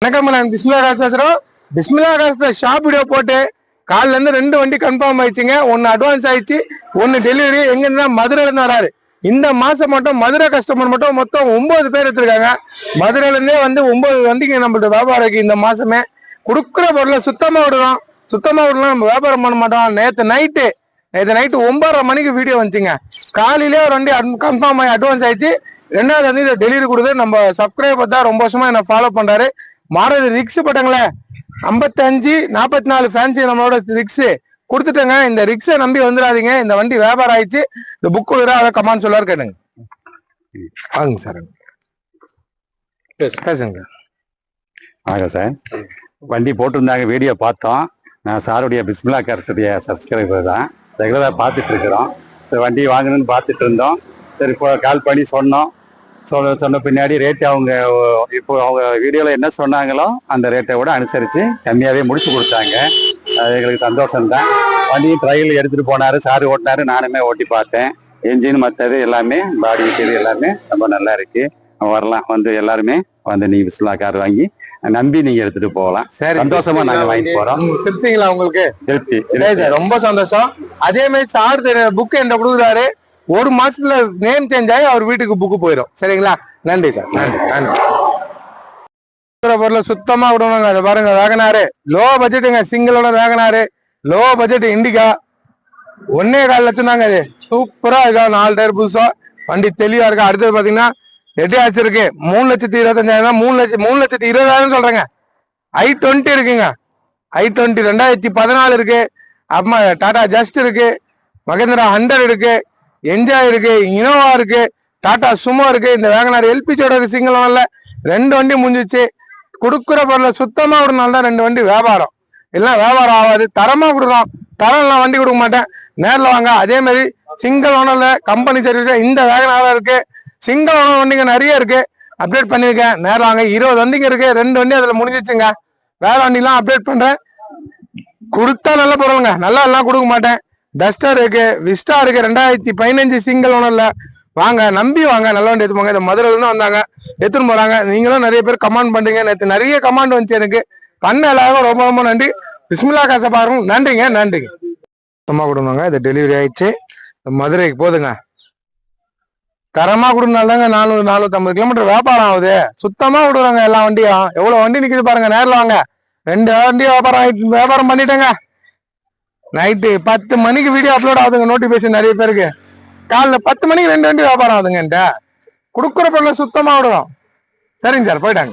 வணக்கம், நான் பிஸ்மில்லா காசு பேசுறோம். பிஸ்மில்லா காசு ஷாப் வீடியோ போட்டு காலில இருந்து 2 வண்டி கன்ஃபார்ம் ஆயிடுச்சுங்க. ஒன்னு அட்வான்ஸ் ஆயிடுச்சு, ஒன்னு டெலிவரி. எங்க இருந்தா மதுரையில இருந்து வராரு. இந்த மாசம் மட்டும் மதுரை கஸ்டமர் மட்டும் மொத்தம் 9 பேர் எடுத்திருக்காங்க. மதுரையில இருந்தே வந்து 9 வண்டிக்கு நம்மள்ட்ட வியாபாரம் இருக்கு. இந்த மாசமே கொடுக்குற பொருளை சுத்தமா விடுறோம். சுத்தமா விடலாம், நம்ம வியாபாரம் பண்ண மாட்டோம். நேற்று நைட்டு 9:30 மணிக்கு வீடியோ வந்துச்சுங்க. காலையிலே ஒரு வண்டி கன்ஃபார்ம் ஆகி அட்வான்ஸ் ஆயிடுச்சு. 2ஆவது வந்து இதை டெலிவரி கொடுத்து நம்ம சப்ஸ்கிரைபர் தான் ரொம்ப வருஷமா என்ன ஃபாலோ பண்றாரு. மாறது ரிக்ஸ் போட்டாங்களே 55-44 ஃபேன்சி நம்மளோட ரிக்ஸ் கொடுத்துட்டேங்க. இந்த ரிக்ஸை நம்பி வந்துடாதீங்க. இந்த வண்டி வியாபாரம் ஆயிடுச்சு. இந்த புக் விடுறா அதை கமான்னு சொல்லாரு கேட்டுங்க. வாங்க சார், பேசுங்க. வணக்கம் சார். வண்டி போட்டிருந்தாங்க, வீடியோ பார்த்தோம். நான் சாருடைய பிஸ்மில்லா கார்ஸுடைய சப்ஸ்கிரைபர் தான். ரெகுலராக பார்த்துட்டு இருக்கிறோம். சரி, வண்டி வாங்கணும்னு பார்த்துட்டு இருந்தோம். சரி, இப்போ கால் பண்ணி சொன்னோம். சொன்ன பின்னாடி ரேட்டு அவங்க வீடியோவில் என்ன சொன்னாங்களோ அந்த ரேட்டை விட அனுசரித்து கம்மியாகவே முடிச்சு கொடுத்தாங்க. அது எங்களுக்கு சந்தோஷம்தான். வண்டியும் ட்ரையல் எடுத்துகிட்டு போனார், சாரு ஓட்டினாரு, நானுமே ஓட்டி பார்த்தேன். என்ஜின் மற்றது எல்லாமே, பாடி இது எல்லாமே ரொம்ப நல்லா இருக்கு. வரலாம், வந்து எல்லாருமே வந்து நீங்க பிஸ்மில்லா கார் வாங்கி நம்பி நீங்க எடுத்துட்டு போகலாம். சரி, சந்தோஷமா நாங்க வாங்கிட்டு போறோம். திருப்திங்களா உங்களுக்கு? திருப்தி, ரொம்ப சந்தோஷம். அதே மாதிரி சார் புக் என்ன கொடுக்குறாரு. 1 மாசத்துல நேம் சேஞ்ச் ஆகி அவர் வீட்டுக்கு புக்கு போயிடும். சரிங்களா? நன்றி சார், நன்றி நன்றி. பொருளை சுத்தமா விடணுங்க. அதை பாருங்க, வேகனாரு லோ பட்ஜெட்டுங்க. சிங்கிளோட வேகனாரு லோ பட்ஜெட் இண்டிகா 1.25 லட்சம் தாங்க. அது சூப்பரா இருக்கா. 4 டயர் புதுசா, வண்டி தெளிவா இருக்கா. அடுத்தது பாத்தீங்கன்னா எட்டியாச்சு இருக்கு. 3,25,000, 3,20,000 சொல்றேங்க. i20 இருக்குங்க. i20 2014 இருக்கு. அப்புறமா டாடா ஜஸ்ட் இருக்கு, மகேந்திரா 100 இருக்கு, என்ஜாய் இருக்கு, இனோவா இருக்கு, டாடா சுமோ இருக்கு. இந்த வேகனார் எல்பிஜியோட சிங்கிள் ஒன்ல 2 வண்டி முடிஞ்சிச்சு. கொடுக்குற பொருளை சுத்தமா விடனால தான் 2 வண்டி வியாபாரம். எல்லாம் வியாபாரம் ஆகாது. தரமா கொடுக்குறோம். தரம் வண்டி கொடுக்க மாட்டேன். நேரில் வாங்க. அதே மாதிரி சிங்கிள் ஓனர்ல கம்பெனி சர்வீஸ் இந்த வேகனார் இருக்கு. சிங்கிள் ஓனர் வண்டிங்க நிறைய இருக்கு. அப்டேட் பண்ணிருக்கேன். நேரில் வாங்க. 20 வண்டிங்க இருக்கு. 2 வண்டி அதுல முடிஞ்சிச்சுங்க. வேற வண்டிலாம் அப்டேட் பண்றேன். கொடுத்தா நல்ல பொருளுங்க. நல்லா எல்லாம் கொடுக்க மாட்டேன். டஸ்டர் இருக்கு, விஸ்டா இருக்கு. 2015 சிங்கிள் ஓனர்ல வாங்க, நம்பி வாங்க. நல்ல வண்டி எடுத்துப்பாங்க. இந்த மதுரையில இருந்து வந்தாங்க, எடுத்துன்னு போறாங்க. நீங்களும் நிறைய பேர் கமெண்ட் பண்றீங்க. நேற்று நிறைய கமெண்ட் வந்துச்சு எனக்கு. பண்ண எல்லாருக்கும் ரொம்ப ரொம்ப நன்றி. பிஸ்மில்லா காசை பாருங்க. நன்றிங்க, நன்றிங்க. சுத்தமா கொடுங்க. இது டெலிவரி ஆயிடுச்சு. மதுரைக்கு போதுங்க. தரமா கொடுனால்தாங்க 450 கிலோமீட்டர் வியாபாரம் ஆகுது. சுத்தமா விடுறாங்க எல்லா வண்டியும். எவ்வளவு வண்டி நிக்குது பாருங்க. நேரில் வாங்க. 2 வண்டி வியாபாரம் பண்ணிட்டேங்க. நைட்டு 10 மணிக்கு வீடியோ அப்லோட் ஆகுதுங்க. நோட்டிபிகேஷன் நிறைய பேருக்கு. காலைல 10 மணிக்கு 2 வண்டி வியாபாரம் ஆகுதுங்க. கொடுக்குற பொருளை சுத்தமா விடுவோம். சரிங்க சார், போயிட்டாங்க.